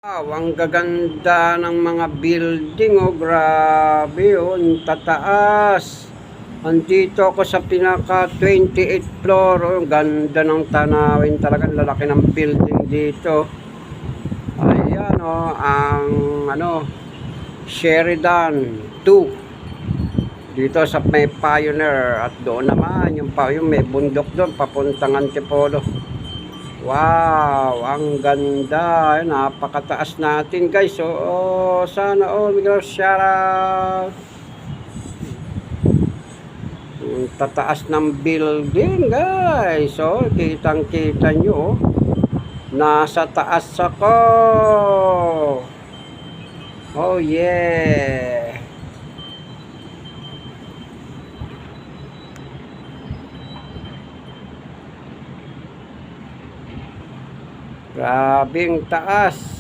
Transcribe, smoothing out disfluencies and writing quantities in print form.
Wow, ang gaganda ng mga building, oh, grabe, oh, ang tataas. Andito ako sa pinaka 28th floor, oh, ganda ng tanawin talaga, lalaki ng building dito. Ayan, oh, ang Sheridan 2. Dito sa may Pioneer at doon naman yung may bundok doon papuntang Antipolo. Wow, ang ganda. Napakataas natin, guys. So, sana all bigyan shout out. Ang tataas ng building, guys. So, kitang-kita nyo. Nasa taas ako. Oh, yeah. Grabing taas.